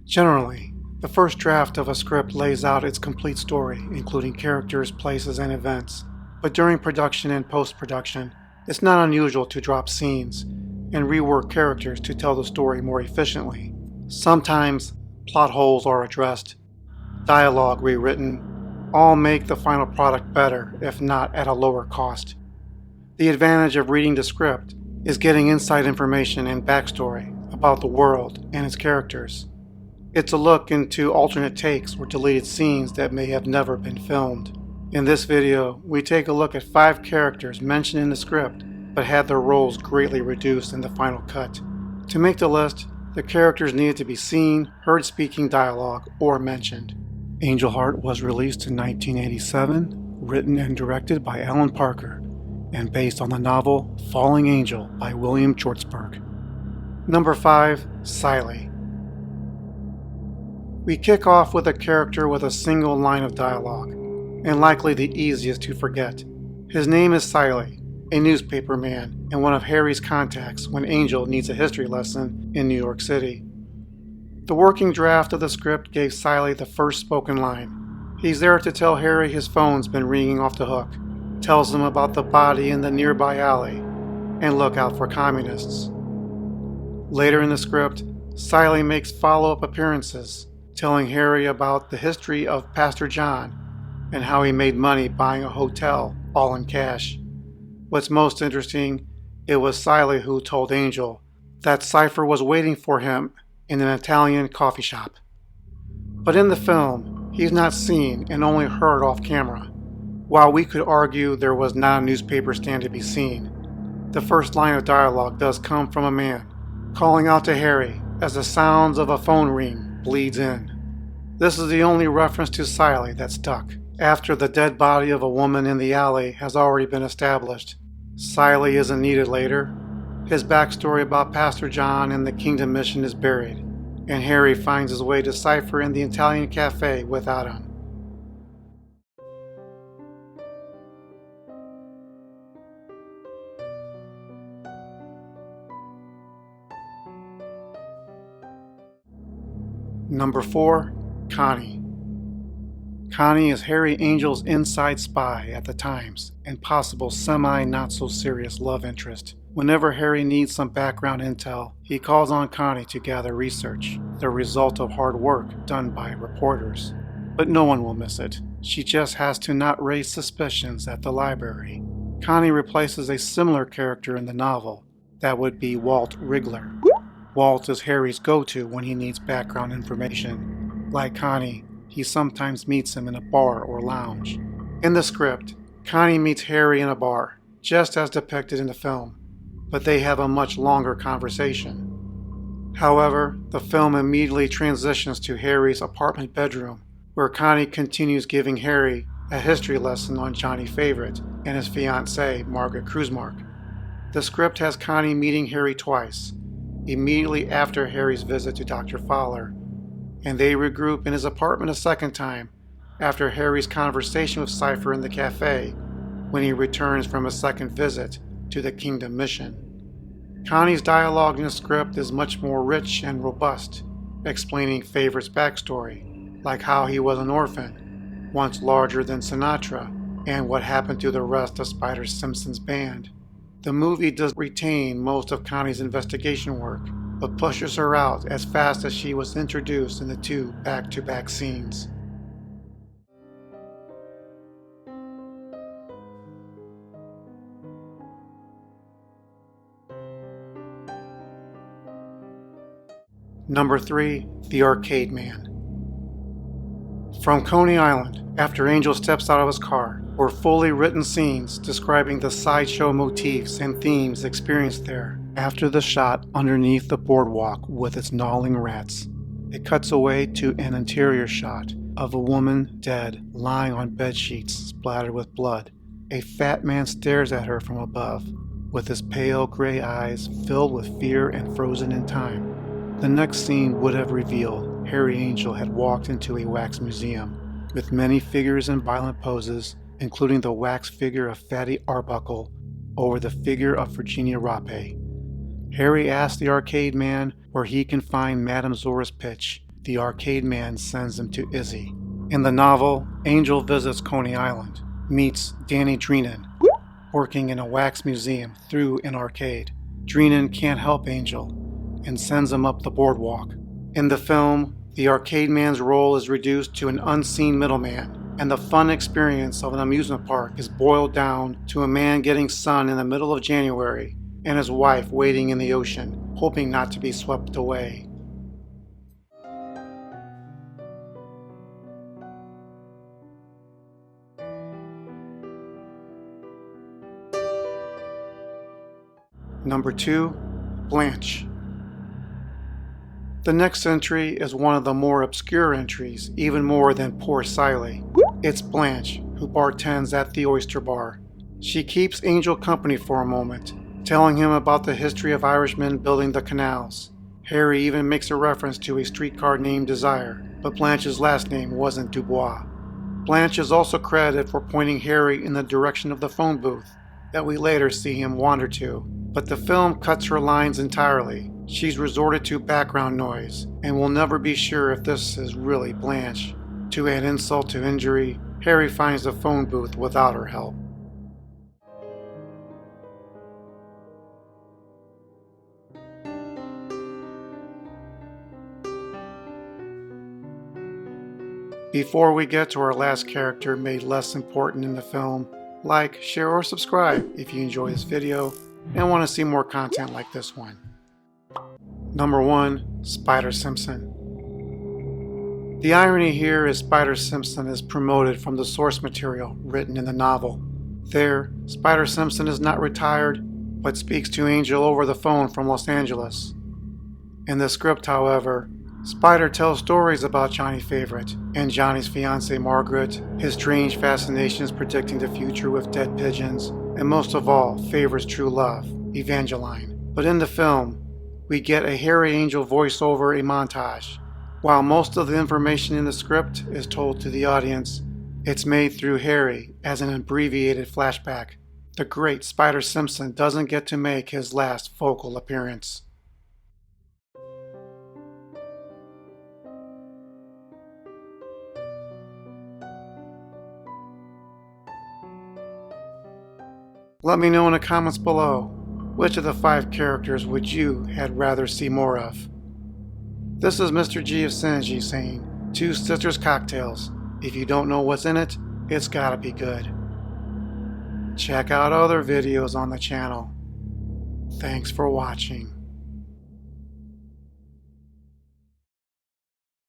Generally, the first draft of a script lays out its complete story, including characters, places, and events. But during production and post-production, it's not unusual to drop scenes and rework characters to tell the story more efficiently. Sometimes, plot holes are addressed, dialogue rewritten, all make the final product better, if not at a lower cost. The advantage of reading the script is getting inside information and backstory about the world and its characters. It's a look into alternate takes or deleted scenes that may have never been filmed. In this video, we take a look at 5 characters mentioned in the script but had their roles greatly reduced in the final cut. To make the list, the characters needed to be seen, heard speaking dialogue, or mentioned. Angel Heart was released in 1987, written and directed by Alan Parker, and based on the novel Falling Angel by William Hjortsberg. Number 5, Cyphre. We kick off with a character with a single line of dialogue, and likely the easiest to forget. His name is Cyphre, a newspaper man and one of Harry's contacts when Angel needs a history lesson in New York City. The working draft of the script gave Cyphre the first spoken line. He's there to tell Harry his phone's been ringing off the hook, tells him about the body in the nearby alley, and look out for communists. Later in the script, Cyphre makes follow-up appearances, telling Harry about the history of Pastor John and how he made money buying a hotel, all in cash. What's most interesting, it was Cyphre who told Angel that Cyphre was waiting for him in an Italian coffee shop. But in the film, he's not seen and only heard off camera. While we could argue there was not a newspaper stand to be seen, the first line of dialogue does come from a man calling out to Harry as the sounds of a phone ring bleeds in. This is the only reference to Cyphre that stuck. After the dead body of a woman in the alley has already been established, Cyphre isn't needed later. His backstory about Pastor John and the Kingdom Mission is buried, and Harry finds his way to Cyphre in the Italian cafe without him. Number 4, Connie. Connie is Harry Angel's inside spy at the Times and possible semi-not-so-serious love interest. Whenever Harry needs some background intel, he calls on Connie to gather research, the result of hard work done by reporters. But no one will miss it. She just has to not raise suspicions at the library. Connie replaces a similar character in the novel. That would be Walt Wrigler. Walt is Harry's go-to when he needs background information. Like Connie, he sometimes meets him in a bar or lounge. In the script, Connie meets Harry in a bar, just as depicted in the film, but they have a much longer conversation. However, the film immediately transitions to Harry's apartment bedroom, where Connie continues giving Harry a history lesson on Johnny Favorite and his fiancée, Margaret Krusemark. The script has Connie meeting Harry twice, immediately after Harry's visit to Dr. Fowler, and they regroup in his apartment a second time after Harry's conversation with Cyphre in the cafe when he returns from a second visit to the Kingdom Mission. Connie's dialogue in the script is much more rich and robust, explaining Favorite's backstory, like how he was an orphan, once larger than Sinatra, and what happened to the rest of Spider Simpson's band. The movie does retain most of Connie's investigation work, but pushes her out as fast as she was introduced in the 2 back-to-back scenes. Number 3, The Arcade Man. From Coney Island, after Angel steps out of his car, were fully written scenes describing the sideshow motifs and themes experienced there. After the shot underneath the boardwalk with its gnawing rats, it cuts away to an interior shot of a woman dead, lying on bedsheets splattered with blood. A fat man stares at her from above, with his pale gray eyes filled with fear and frozen in time. The next scene would have revealed Harry Angel had walked into a wax museum, with many figures in violent poses, including the wax figure of Fatty Arbuckle over the figure of Virginia Rappe. Harry asks the arcade man where he can find Madame Zora's pitch, the arcade man sends him to Izzy. In the novel, Angel visits Coney Island, meets Danny Dreenan, working in a wax museum through an arcade. Dreenan can't help Angel and sends him up the boardwalk. In the film, the arcade man's role is reduced to an unseen middleman, and the fun experience of an amusement park is boiled down to a man getting sun in the middle of January and his wife waiting in the ocean, hoping not to be swept away. Number 2, Blanche. The next entry is one of the more obscure entries, even more than Poor Sally. It's Blanche, who bartends at the oyster bar. She keeps Angel company for a moment, telling him about the history of Irishmen building the canals. Harry even makes a reference to a streetcar named Desire, but Blanche's last name wasn't Dubois. Blanche is also credited for pointing Harry in the direction of the phone booth that we later see him wander to. But the film cuts her lines entirely. She's resorted to background noise, and we'll never be sure if this is really Blanche. To add insult to injury, Harry finds the phone booth without her help. Before we get to our last character made less important in the film, like, share, or subscribe if you enjoy this video and want to see more content like this one. Number 1, Spider Simpson. The irony here is Spider Simpson is promoted from the source material written in the novel. There, Spider Simpson is not retired, but speaks to Angel over the phone from Los Angeles. In the script, however, Spider tells stories about Johnny Favorite and Johnny's fiancée Margaret, his strange fascinations predicting the future with dead pigeons, and most of all, Favorite's true love, Evangeline. But in the film, we get a Harry Angel voiceover, a montage. While most of the information in the script is told to the audience, it's made through Harry as an abbreviated flashback. The great Spider Simpson doesn't get to make his last vocal appearance. Let me know in the comments below, which of the 5 characters would you had rather see more of? This is Mr. G of Synergy saying, 2 Sisters Cocktails. If you don't know what's in it, it's gotta be good. Check out other videos on the channel. Thanks for watching.